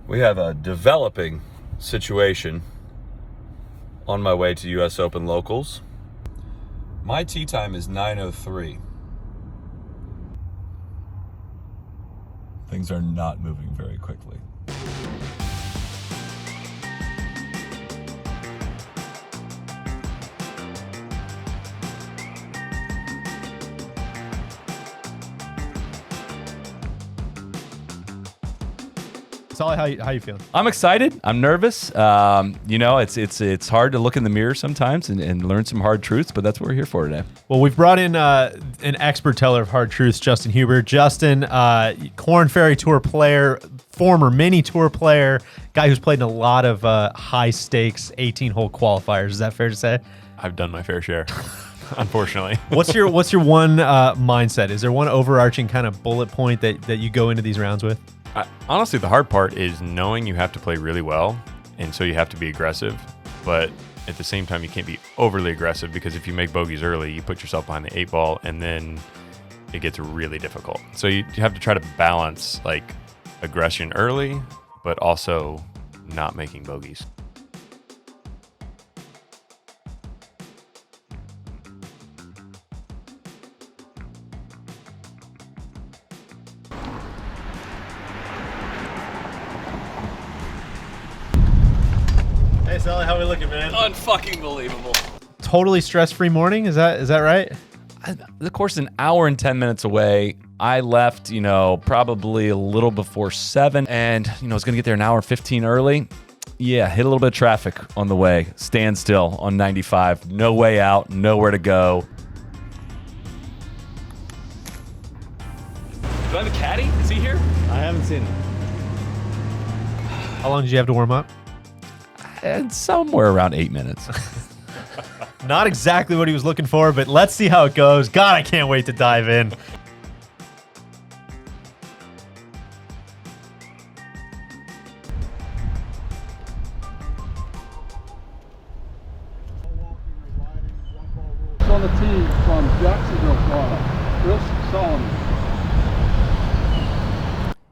We have a developing situation on my way to US Open Locals. My tee time is 9:03. Things are not moving very quickly. Soly, how you feeling? I'm excited. I'm nervous. You know, it's hard to look in the mirror sometimes and learn some hard truths, but that's what we're here for today. Well, we've brought in an expert teller of hard truths, Justin Hueber. Justin, Korn Ferry Tour player, former mini tour player, guy who's played in a lot of high stakes 18-hole qualifiers. Is that fair to say? I've done my fair share, unfortunately. What's your one mindset? Is there one overarching kind of bullet point that you go into these rounds with? Honestly, the hard part is knowing you have to play really well, and so you have to be aggressive, but at the same time, you can't be overly aggressive, because if you make bogeys early, you put yourself behind the 8-ball, and then it gets really difficult. So you have to try to balance like aggression early, but also not making bogeys. Hey, Soly, how we looking, man? Unfucking believable. Totally stress-free morning. Is that right? The course is an hour and 10 minutes away. I left, probably a little before 7, and I was gonna get there an hour 15 early. Yeah, hit a little bit of traffic on the way. Stand still on 95. No way out. Nowhere to go. Do I have a caddy? Is he here? I haven't seen him. How long did you have to warm up? And somewhere around 8 minutes. Not exactly what he was looking for, but let's see how it goes. God, I can't wait to dive in. On the tee from Jacksonville, Florida, Chris Soly.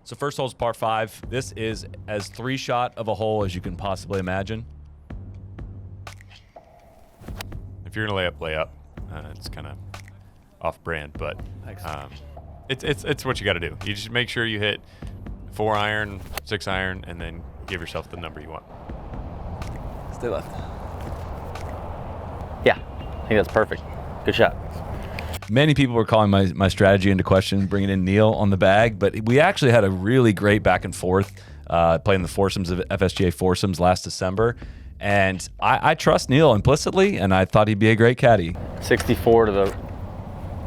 So first hole's par 5. This is as 3-shot of a hole as you can possibly imagine. If you're gonna lay up. It's kind of off-brand, but it's what you got to do. You just make sure you hit 4-iron, 6-iron, and then give yourself the number you want. Stay left. Yeah, I think that's perfect. Good shot. Many people were calling my strategy into question, bringing in Neil on the bag, but we actually had a really great back and forth playing the foursomes of FSGA foursomes last December. And I trust Neil implicitly, and I thought he'd be a great caddy. 64 to the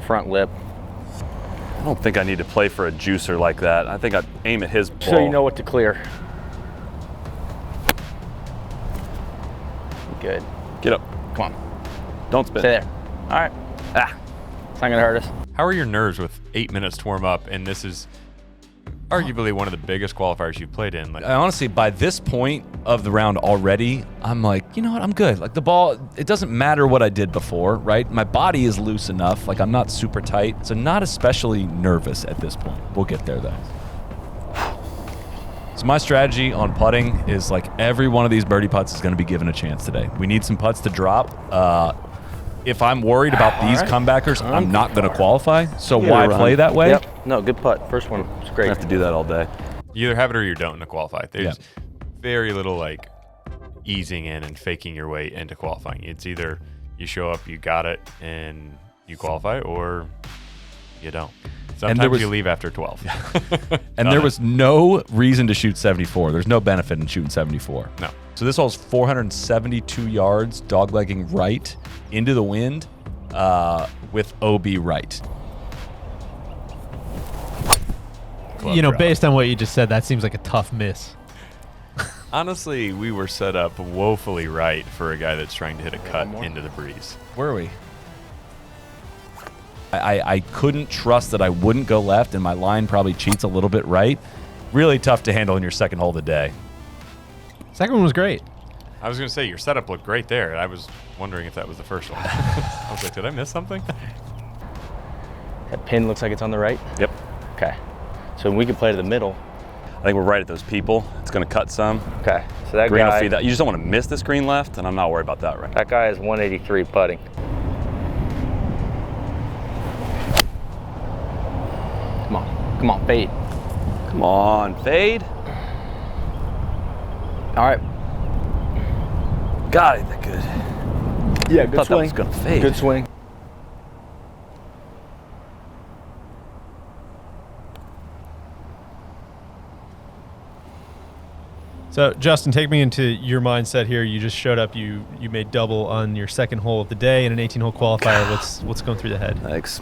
front lip. I don't think I need to play for a juicer like that. I think I'd aim at his ball. So you know what to clear. Good. Get up. Come on. Don't spin. Stay there. All right. It's not going to hurt us. How are your nerves with 8 minutes to warm up, and this is arguably one of the biggest qualifiers you've played in? I honestly, by this point of the round already, I'm like, you know what, I'm good. Like the ball, it doesn't matter what I did before, right? My body is loose enough, like I'm not super tight, so not especially nervous at this point. We'll get there though. So my strategy on putting is like every one of these birdie putts is gonna be given a chance today. We need some putts to drop. If I'm worried about these comebackers, I'm not gonna qualify, so why play that way? Yep. No, good putt. First one was great. I have to do that all day. You either have it or you don't to qualify. There's very little like easing in and faking your way into qualifying. It's either you show up, you got it, and you qualify, or you don't. Sometimes you leave after 12. And there was no reason to shoot 74. There's no benefit in shooting 74. No. So this hole's 472 yards, doglegging right into the wind with OB right. Based on what you just said, that seems like a tough miss. Honestly, we were set up woefully right for a guy that's trying to hit a cut into the breeze. Where are we? I couldn't trust that I wouldn't go left, and my line probably cheats a little bit right. Really tough to handle in your second hole of the day. Second one was great. I was going to say, your setup looked great there. I was wondering if that was the first one. I was like, did I miss something? That pin looks like it's on the right? Yep. Okay. So we can play to the middle. I think we're right at those people. It's going to cut some. Okay, so that Green will guy, feed that. You just don't want to miss this green left, and I'm not worried about that right now. that guy is 183 putting. Come on, fade. Come on, fade. All right, Got it. That good. yeah, Thought that was going to fade. Good swing. So, Justin, take me into your mindset here. You just showed up. You made double on your second hole of the day in an 18-hole qualifier. What's going through the head? Thanks.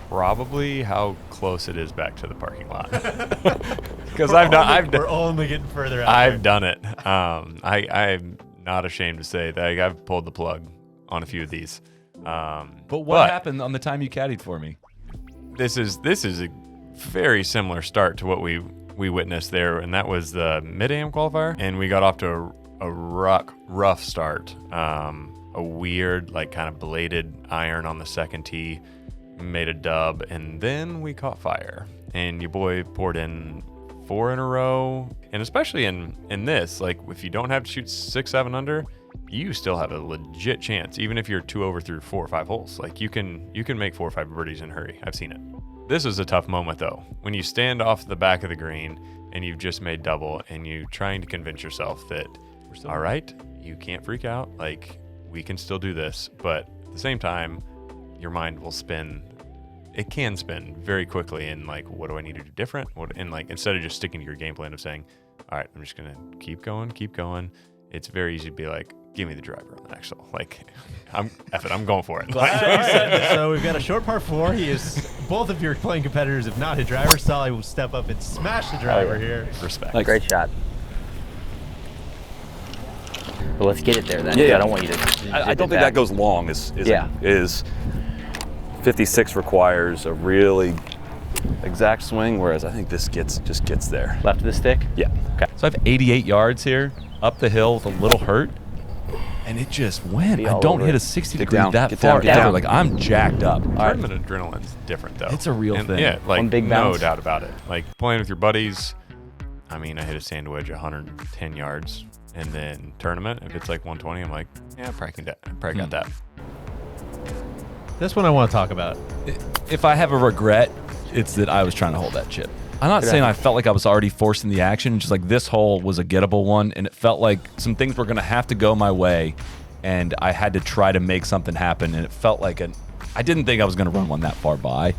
Probably how close it is back to the parking lot. Because We're only getting further out. I've done it. I'm not ashamed to say that I've pulled the plug on a few of these. But what happened on the time you caddied for me? This is a very similar start to what we witnessed there, and that was the mid-am qualifier, and we got off to a rough start. A weird, like, kind of bladed iron on the second tee, made a dub, and then we caught fire. And your boy poured in 4 in a row, and especially in this, like, if you don't have to shoot 6, 7 under, you still have a legit chance, even if you're 2 over through 4 or 5 holes. Like, you can make 4 or 5 birdies in a hurry. I've seen it. This is a tough moment, though, when you stand off the back of the green and you've just made double and you're trying to convince yourself that, all right, you can't freak out. Like, we can still do this. But at the same time, your mind will spin. It can spin very quickly. And, like, what do I need to do different? And, like, instead of just sticking to your game plan of saying, all right, I'm just going to keep going. It's very easy to be like, give me the driver on the next hole. Like, I'm going for it. So we've got a short par 4. Both of your playing competitors have not hit driver. Soly will step up and smash the driver here. Respect. Like, Great shot. But let's get it there then. Yeah. I don't want you to. I don't think that goes long. Is 56 requires a really exact swing, whereas I think this just gets there. Left of the stick? Yeah. Okay. So I have 88 yards here, up the hill with a little hurt, and it just went. Be I all don't over hit it. a 60 Get degree down, that get far down, get ever. down. Like, I'm jacked up. Tournament adrenaline's different, though. It's a real thing. Yeah, like, One big no bounce. doubt about it. Like, playing with your buddies, I mean, I hit a sand wedge 110 yards, and then tournament, if it's like 120, I'm like, yeah, I probably got that. This one I want to talk about. If I have a regret, it's that I was trying to hold that chip. I'm not saying I felt like I was already forcing the action. Just like this hole was a gettable one, and it felt like some things were going to have to go my way, and I had to try to make something happen, and it felt like I didn't think I was going to run one that far by.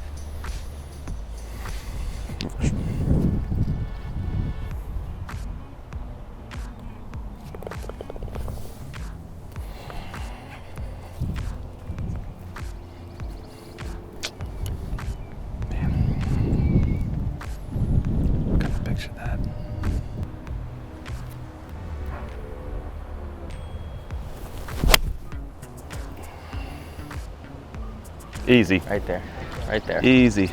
Picture that. Easy. Right there. Right there. Easy.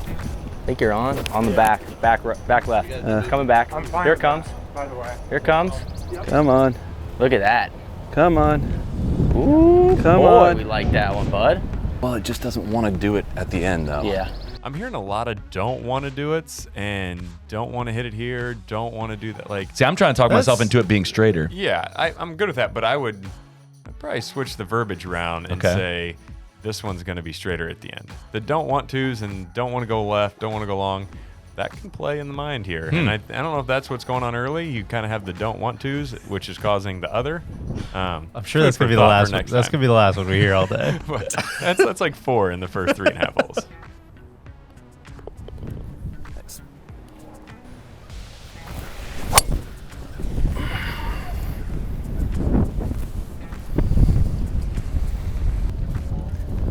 I think you're on the back left. Coming back. Here it comes. By the way. Here it comes. Come on. Look at that. Come on. Ooh, come Boy, on. we like that one, bud. Well, it just doesn't want to do it at the end, though. Yeah. I'm hearing a lot of don't want to do it and don't want to hit it here, don't want to do that. Like, See, I'm trying to talk myself into it being straighter. yeah, I'm good with that, but I'd probably switch the verbiage around and say this one's going to be straighter at the end. The don't want tos and don't want to go left, don't want to go long, that can play in the mind here. And I don't know if that's what's going on early. You kind of have the don't want tos, which is causing the other. I'm sure that's going to be the last one. That's going to be the last one we hear all day. But that's like 4 in the first 3.5 holes.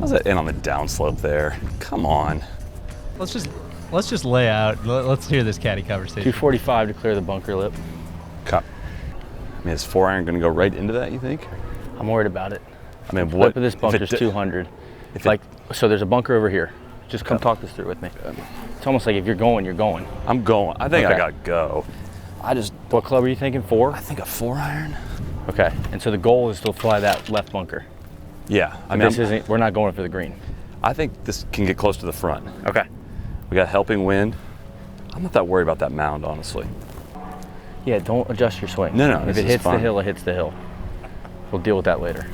How's that in on the downslope there? Come on. Let's just lay out. Let's hear this caddy conversation. 245 to clear the bunker lip. Cup. I mean, is 4-iron going to go right into that, you think? I'm worried about it. I mean, Lip what? of this bunker's 200. So there's a bunker over here. Just come talk this through with me. It's almost like if you're going, you're going. I'm going. I think I Okay. got to go. What club are you thinking? 4? I think a 4-iron. Okay. And so the goal is to fly that left bunker. Yeah. I mean, We're not going for the green. I think this can get close to the front. Okay. We got helping wind. I'm not that worried about that mound, honestly. Yeah, don't adjust your swing. No, If it hits the hill, it hits the hill. We'll deal with that later.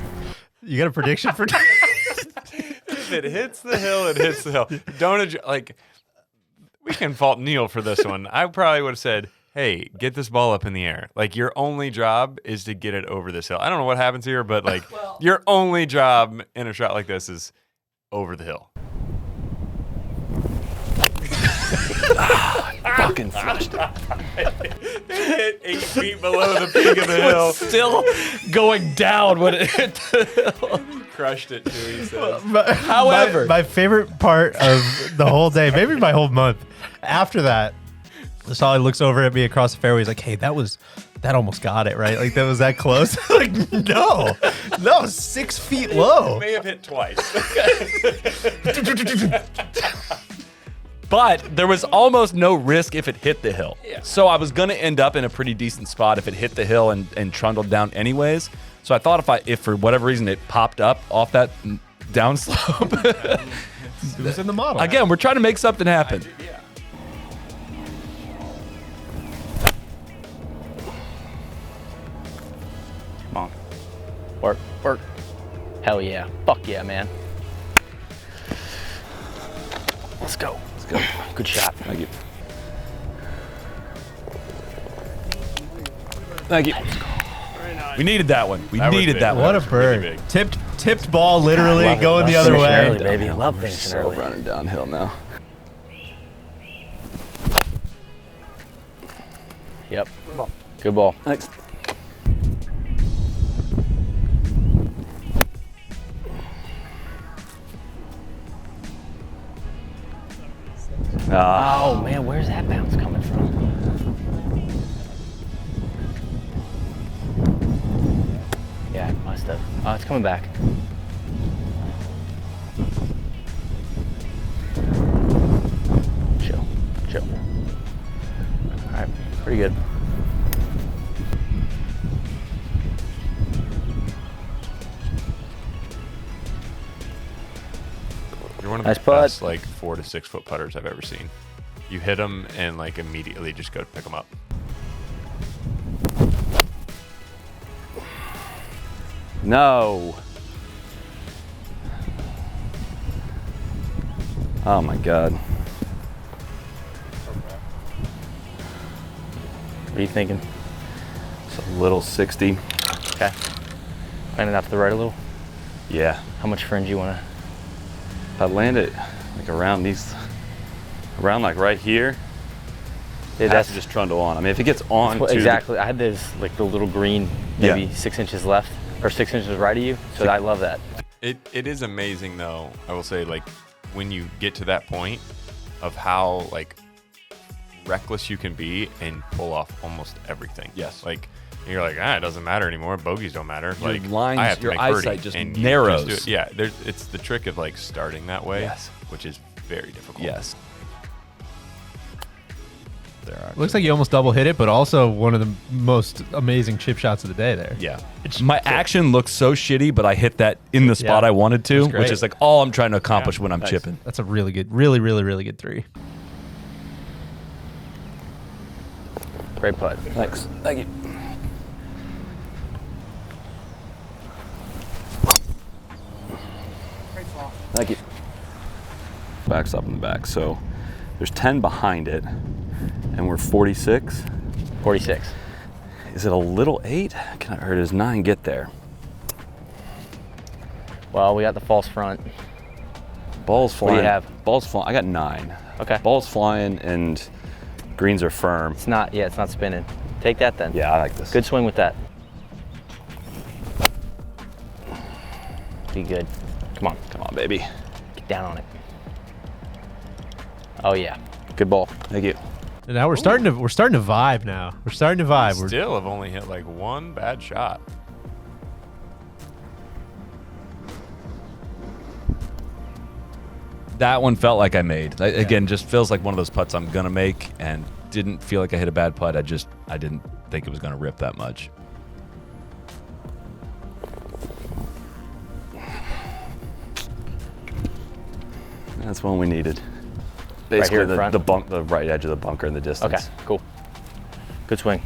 You got a prediction for? If it hits the hill, it hits the hill. Don't adjust. Like, we can fault Neil for this one. I probably would have said, hey, get this ball up in the air. Like, your only job is to get it over this hill. I don't know what happens here, but, like, your only job in a shot like this is over the hill. Fucking flushed it. Hit 8 feet below the peak of the hill. Still going down when it hit the hill. Crushed it, too, he says. However. my favorite part of the whole day, maybe my whole month, after that, Soly looks over at me across the fairway. He's like, "Hey, that almost got it, right? Like that was that close." Like, no, 6 feet low. May have hit twice. But there was almost no risk if it hit the hill. Yeah. So I was going to end up in a pretty decent spot if it hit the hill and trundled down anyways. So I thought if for whatever reason it popped up off that downslope. It was in the model. Again, we're trying to make something happen. Come on. Work, work. Hell yeah. Fuck yeah, man. Let's go. Let's go. Good shot. Thank you. Thank you. We needed that one. We That was needed big. that one. What a bird! really big. Tipped ball, literally Love it. going the Love other finishing way. early, baby. I love finishing early. Running downhill now. Yep. Good ball. Thanks. Oh man, where's that bounce coming from? Yeah, it must have. Oh, it's coming back. Chill, chill. All right, pretty good. You're one of Nice the putt. best, like, 4 to 6 foot putters I've ever seen. You hit them and, like, immediately just go to pick them up. No. Oh my God. What are you thinking? It's a little 60. Okay. Landing out to the right a little. Yeah. How much fringe you wanna? If I land it like around like right here, Yeah, it has to just trundle on. I mean, if it gets on Well, to exactly. I had this like the little green, maybe Yeah. 6 inches left or 6 inches right of you. So I love that. It is amazing, though, I will say, like, when you get to that point of how, like, reckless you can be and pull off almost everything. Yes. Like, you're like, it doesn't matter anymore. Bogeys don't matter. Your Like, lines, I have to your make eyesight birdie, just and you narrows. do it. Yeah, it's the trick of, like, starting that way, Yes. which is very difficult. Yes. There are. Looks like you almost double hit it, but also one of the most amazing chip shots of the day there. Yeah. My action looks so shitty, but I hit that in the spot Yeah. I wanted to, That's great. which is like all I'm trying to accomplish when I'm Nice. chipping. That's a really good, really good three. Great putt. Thanks. Thank you. Thank you. Backs up in the back. So there's 10 behind it, and we're 46. 46. Is it a little 8? Or does 9 get there? Well, we got the false front. Ball's What flying. do you have? Ball's flying. I got 9. Okay. Ball's flying, and greens are firm. It's not. Yeah, it's not spinning. Take that then. Yeah, I like this. Good swing with that. Be good. Come on. Come on, baby. Get down on it. Oh yeah. Good ball. Thank you. And now we're starting to vibe now. We're starting to vibe. We're Still have only hit, like, one bad shot. That one felt like I made. Again, just feels like one of those putts I'm gonna make, and didn't feel like I hit a bad putt. I didn't think it was gonna rip that much. That's one we needed. Basically, Right here in front? the right edge of the bunker in the distance. Okay, cool. Good swing.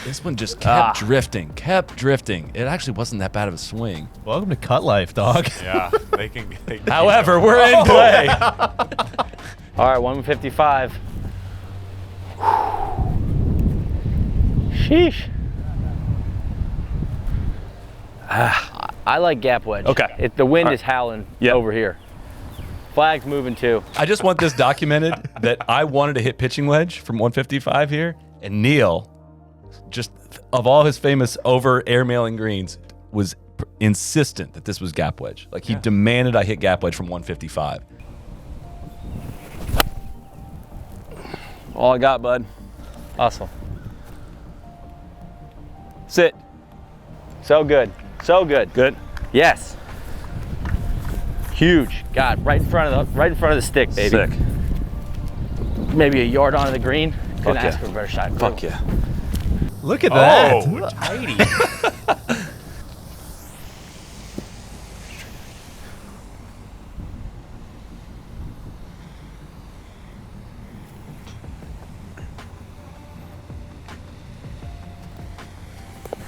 This one just kept drifting. It actually wasn't that bad of a swing. Welcome to cut life, dog. Yeah, they can. However, we're in play. All right, 155. Sheesh. I like gap wedge. Okay. The wind is howling Yep. over here. Flag's moving too. I just want this documented that I wanted to hit pitching wedge from 155 here, and Neil, just of all his famous over airmailing greens, was insistent that this was gap wedge. Like he demanded I hit gap wedge from 155. All I got, bud. Awesome. Sit. So good. So good. Good. Yes. Huge. God, right in front of the stick, baby. Sick. Maybe a yard onto the green. Couldn't Fuck ask yeah. for a better shot. Fuck yeah. Look at that. Oh, tidy.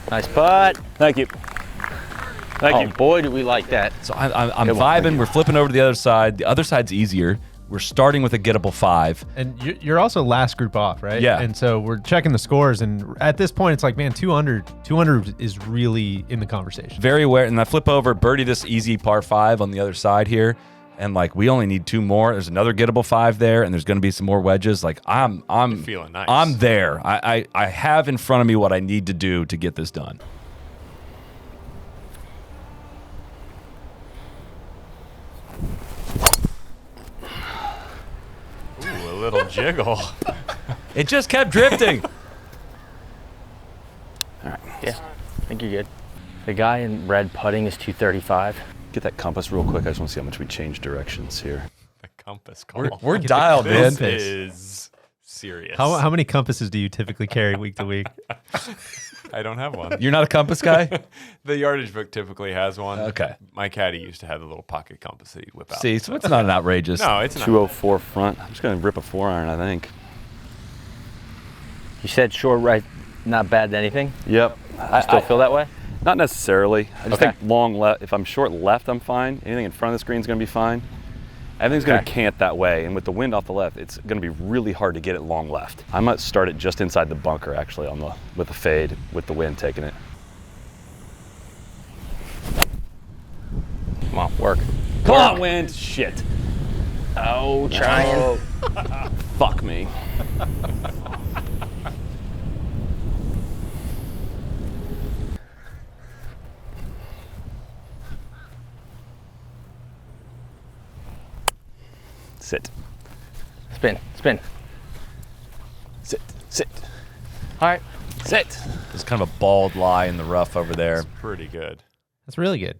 Nice putt. Thank you. Thank Oh you. boy, do we like that. So I'm Good one. vibing. We're flipping over to the other side. The other side's easier. We're starting with a gettable 5. And you're also last group off, right? Yeah. And so we're checking the scores, and at this point, it's like, man, 200 is really in the conversation. Very aware. And I flip over, birdie this easy par 5 on the other side here. And like we only need 2 more. There's another gettable 5 there, and there's going to be some more wedges. Like I'm feeling nice. I'm there. I have in front of me what I need to do to get this done. Ooh, a little jiggle. It just kept drifting. Yeah, I think you're good. The guy in red putting is 235. Get that compass real quick. I just want to see how much we change directions here. The compass call. We're dialed in. This is serious. How many compasses do you typically carry week to week? I don't have one. You're not a compass guy? The yardage book typically has one. Okay. My caddy used to have a little pocket compass that he'd whip out. See, so it's not an outrageous. No, it's not. 204 front. I'm just going to rip a 4-iron, I think. You said short right, not bad to anything. Yep. Still feel that way? Not necessarily. I just Okay. think long left. If I'm short left, I'm fine. Anything in front of the screen is going to be fine. Everything's going to cant that way, and with the wind off the left, it's going to be really hard to get it long left. I might start it just inside the bunker, actually, with the fade, with the wind taking it. Come on, work. Come on, wind! Shit. Oh, trying. Fuck me. Sit. Spin, spin. Sit. Sit. All right. Sit. There's kind of a bald lie in the rough over there. It's pretty good. That's really good.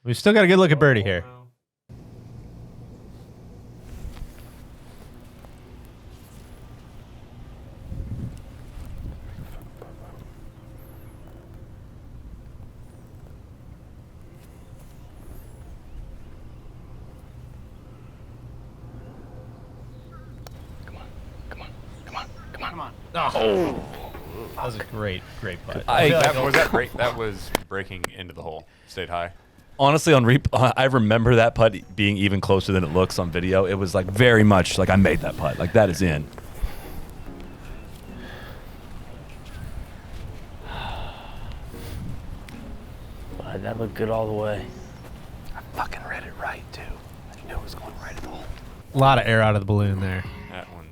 We've still got a good look at birdie here. That was a great putt. That was breaking into the hole. Stayed high. Honestly, I remember that putt being even closer than it looks on video. It was like very much like I made that putt. Like that is in. But that looked good all the way. I fucking read it right, too. I knew it was going right at the hole. A lot of air out of the balloon there.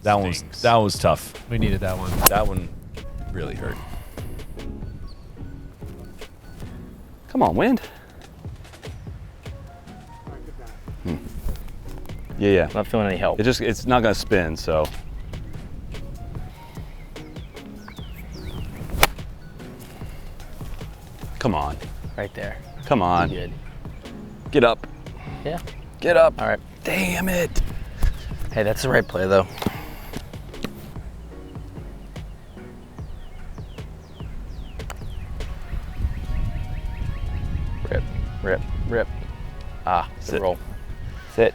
That was tough. We needed that one. That one really hurt. Come on, wind. Yeah. Not feeling any help. It's not gonna spin, so. Come on. Right there. Come on. Good. Get up. Yeah. Get up. All right. Damn it. Hey, that's the right play, though. Rip. Rip. Ah, good Sit. roll. Sit.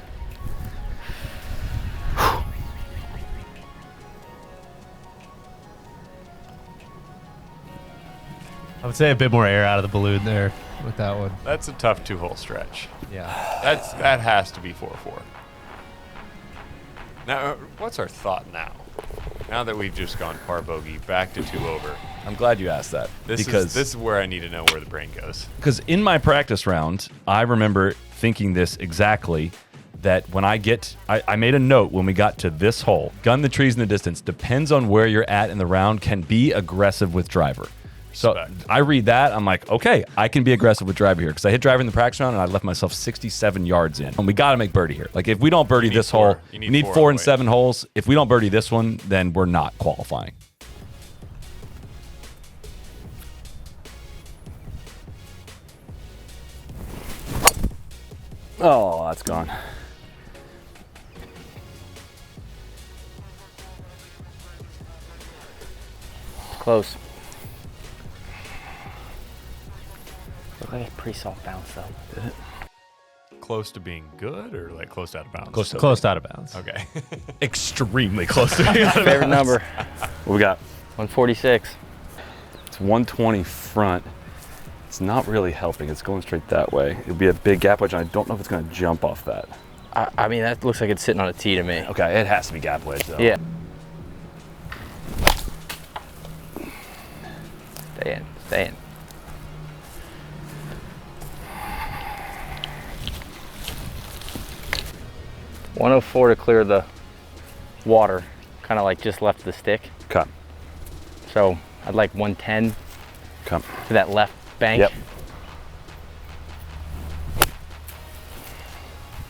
I would say a bit more air out of the balloon there with that one. That's a tough 2-hole stretch. Yeah. That has to be 4-4. Now, what's our thought now? Now that we've just gone par bogey, back to 2 over. I'm glad you asked that. This is where I need to know where the brain goes. Because in my practice round, I remember thinking this exactly, that when I made a note when we got to this hole, gun the trees in the distance, depends on where you're at in the round, can be aggressive with driver. So Respect. I read that, I'm like, okay, I can be aggressive with driver here. Because I hit driver in the practice round and I left myself 67 yards in. And we got to make birdie here. Like if we don't birdie this hole, you you need need 4 4 and 7 holes. If we don't birdie this one, then we're not qualifying. Oh, that's gone. Close. Look like a pretty soft bounce though. Close to being good or like close to out of bounds? Close out of bounds. Okay. Extremely close to being out of Favorite bounds. number. What we got? 146. It's 120 front. It's not really helping. It's going straight that way. It'll be a big gap wedge, and I don't know if it's going to jump off that. I mean, that looks like it's sitting on a tee to me. Okay, it has to be gap wedge though. Yeah. Stay in. Stay in. .104 to clear the water, kind of like just left the stick. Cut. So I'd like 110 Come. to that left bank. Yep.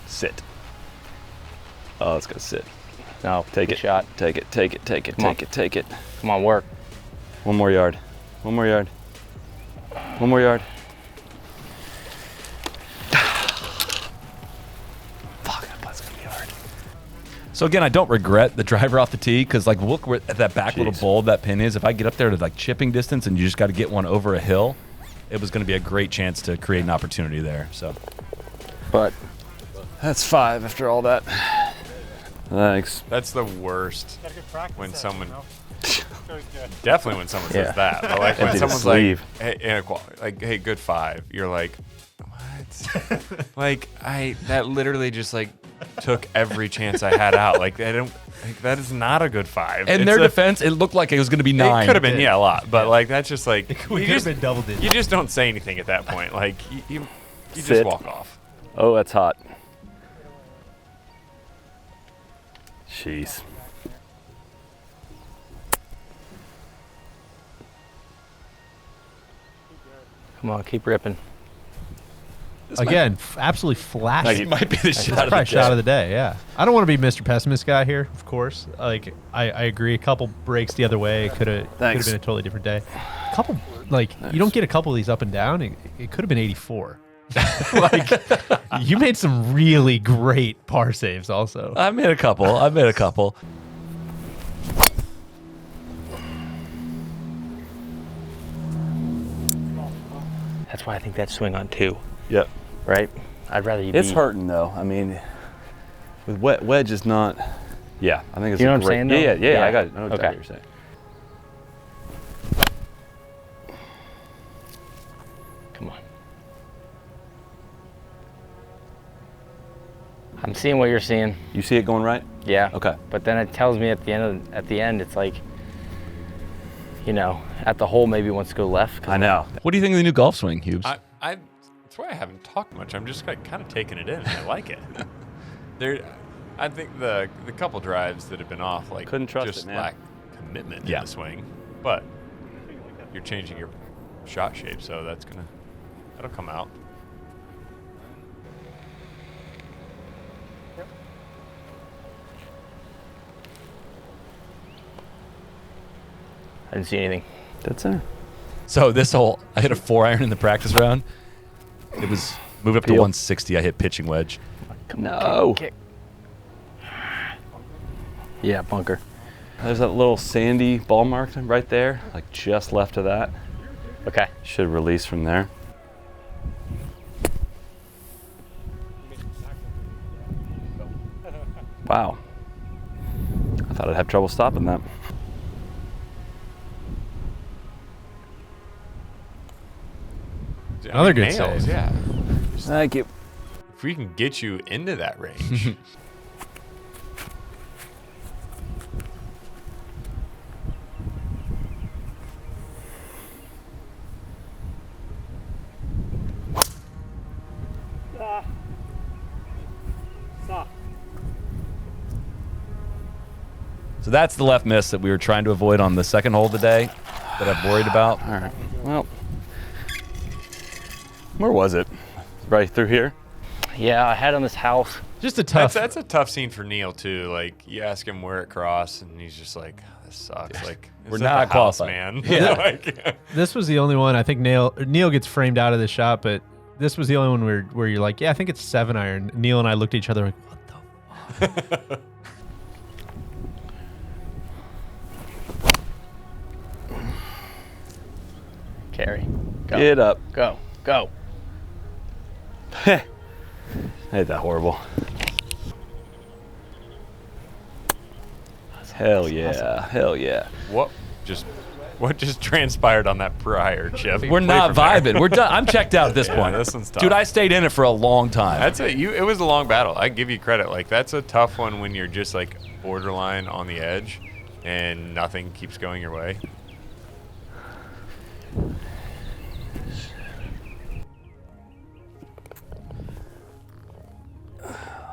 Sit. Oh, it's gonna sit. No, Take good it. shot. Take it. Take it. Take it. Come on. Take it. Take it. Come on, work. 1 more yard. 1 more yard. 1 more yard. Fuck, that putt's gonna be hard. So again, I don't regret the driver off the tee because like look where, at that back little Jeez. bowl that pin is. If I get up there to like chipping distance and you just got to get one over a hill, it was going to be a great chance to create an opportunity there. So But That's 5 after all that. Thanks. That's the worst when someone. Definitely when someone says that. But like when Empty the someone's sleeve. like, hey, good 5. You're like, what? Like that literally just like took every chance I had out. Like that is not a good 5. in It's their a- defense, it looked like it was going to be 9. It could have been, yeah, a lot. But like that's just like We you could have just, been double digits. you just don't say anything at that point. Like you just Sit. walk off. Oh, that's hot. Jeez. come on, keep ripping. Again, absolutely flashy. It might be the shot of the Probably shot day. of the day, yeah. I don't want to be Mr. Pessimist guy here, of course. Like, I agree. A couple breaks the other way could have Thanks. been a totally different day. A couple, like, you don't get a couple of these up and down. It could have been 84. Like, you made some really great par saves also. I made a couple. That's why I think that swing on 2, Yep. right? I'd rather you It's be. hurting though. I mean, with wedge is not. Yeah, I think it's. You know a what I'm great, saying, though? Yeah, I Yeah. got it. I know exactly Okay. what you're saying. Come on. I'm seeing what you're seeing. You see it going right? Yeah. Okay. But then it tells me at the end, it's like, you know, at the hole maybe it wants to go left. 'cause I know. What do you think of the new golf swing, Hubes? That's why I haven't talked much. I'm just like kind of taking it in. And I like it. I think the couple drives that have been off, like Couldn't trust just it, man. lack commitment Yeah. in the swing. But you're changing your shot shape, so that'll come out. I didn't see anything. That's it. So this hole, I hit a 4-iron in the practice round. It was moved up to Peel. 160. I hit pitching wedge. Come on, No. kick. Yeah, bunker. There's that little sandy ball mark right there, like just left of that. Okay. Should release from there. Wow. I thought I'd have trouble stopping that. Another good nails, save. yeah. Thank you. If we can get you into that range. So that's the left miss that we were trying to avoid on the second hole today that I'm worried about. All right. Well, where was it? Right through here? Yeah, I had on this house. Just a tough. That's a tough scene for Neil too. Like you ask him where it crossed, and he's just like, oh, "This sucks." Like We're it's not at the house, qualified. man. Yeah. Like, This was the only one. I think Neil gets framed out of the shot, but this was the only one where you're like, yeah, I think it's 7-iron. Neil and I looked at each other like, what the fuck? Carry. Go. Get up. Go. Go. Ain't that horrible? Hell yeah. Hell yeah. what just transpired on that prior, Jeff? We're not vibing. We're done. I'm checked out at this Yeah, point. this one's tough. Dude, I stayed in it for a long time. It was a long battle. I give you credit. Like that's a tough one when you're just like borderline on the edge, and nothing keeps going your way.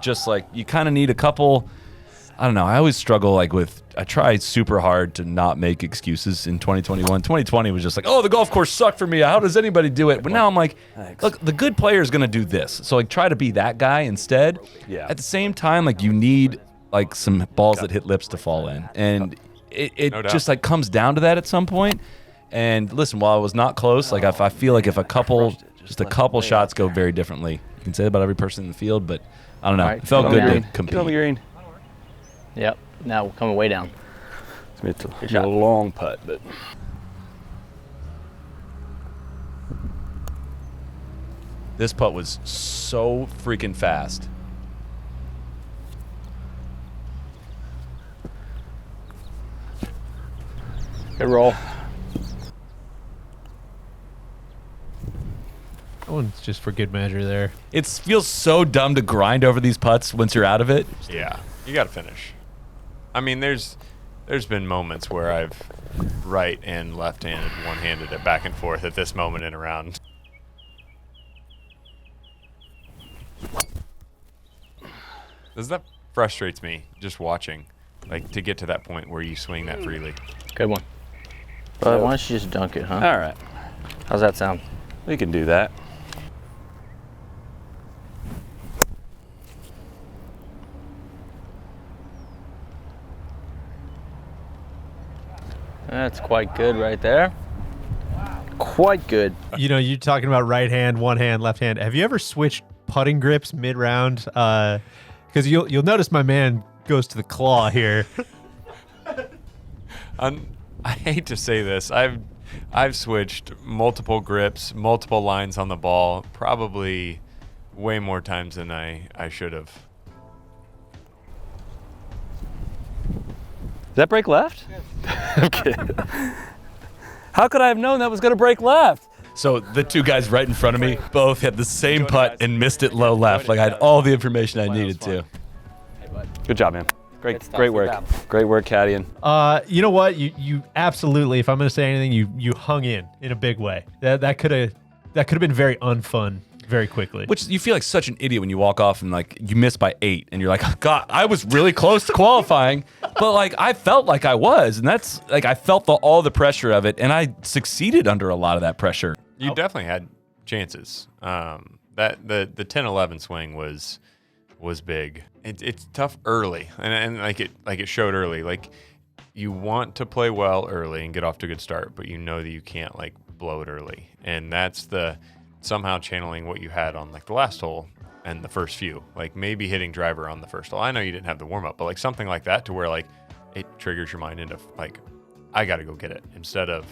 Just like you kind of need a couple. I don't know. I always struggle I try super hard to not make excuses in 2021. 2020 was just like, oh, the golf course sucked for me. How does anybody do it? But now I'm like, look, the good player is going to do this. So like try to be that guy instead. Yeah. At the same time, like you need like some balls that hit lips to fall in. And it No doubt. just like comes down to that at some point. And listen, while I was not close, like if I feel like if a couple shots go very differently, you can say that about every person in the field, but I don't know. All right, It felt go good down. to compete. Get on the green. Yep. Now we're coming way down. It's a shot. long putt, but This putt was so freaking fast. Good roll. That one's just for good measure there. It feels so dumb to grind over these putts once you're out of it. Yeah, you got to finish. I mean, there's been moments where I've right and left-handed, one-handed it back and forth at this moment in a round. That frustrates me just watching, like to get to that point where you swing that freely. Good one. But why don't you just dunk it, huh? all right. How's that sound? We can do that. That's quite good right there. Quite good. You know, you're talking about right hand, one hand, left hand. Have you ever switched putting grips mid-round? Because you'll notice my man goes to the claw here. I hate to say this. I've switched multiple grips, multiple lines on the ball, probably way more times than I should have. Does that break left? I'm kidding. How could I have known that was going to break left? So the two guys right in front of me both had the same putt and missed it low left. Like I had all the information I needed to. Good job, man. Great Good stuff. great Good work. job. Great work, caddying. You know what? You absolutely. If I'm going to say anything, you hung in a big way. That could have been very unfun very quickly. Which you feel like such an idiot when you walk off and like you miss by 8 and you're like, God, I was really close to qualifying, but like I felt like I was, and that's like I felt all the pressure of it, and I succeeded under a lot of that pressure. You definitely had chances. That the 10-11 swing was big. It's tough early, and like it showed early. Like you want to play well early and get off to a good start, but you know that you can't like blow it early, and that's the somehow channeling what you had on like the last hole and the first few, like maybe hitting driver on the first hole. I know you didn't have the warm up, but like something like that to where like it triggers your mind into like, I got to go get it, instead of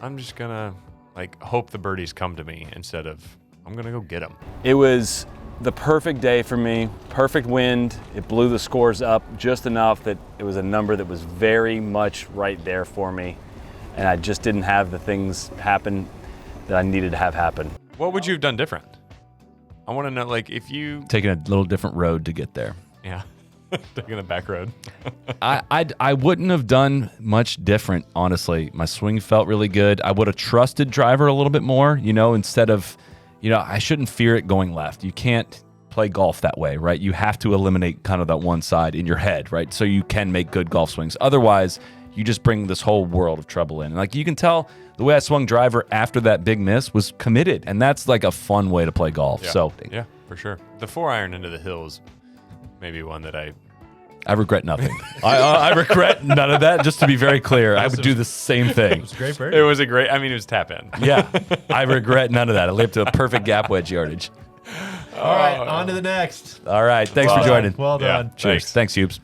I'm just gonna like hope the birdies come to me, instead of I'm gonna go get them. It was the perfect day for me. Perfect wind. It blew the scores up just enough that it was a number that was very much right there for me. And I just didn't have the things happen that I needed to have happen. What would you have done different? I want to know, like, if you... Taking a little different road to get there. Yeah. Taking the back road. I wouldn't have done much different, honestly. My swing felt really good. I would have trusted driver a little bit more, you know, instead of, you know, I shouldn't fear it going left. You can't play golf that way, right? You have to eliminate kind of that one side in your head, right? So you can make good golf swings. Otherwise, you just bring this whole world of trouble in. And like, you can tell the way I swung driver after that big miss was committed. And that's like a fun way to play golf. Yeah. So yeah, for sure. The 4-iron into the hills, maybe one that I regret nothing. I regret none of that. Just to be very clear, I would do the same thing. It was a great birdie. It was a great, I mean, it was tap in. Yeah, I regret none of that. I lived to a perfect gap wedge yardage. All right, on to the next. All right, thanks for joining. Well done. Yeah, Cheers. Thanks, Hubes.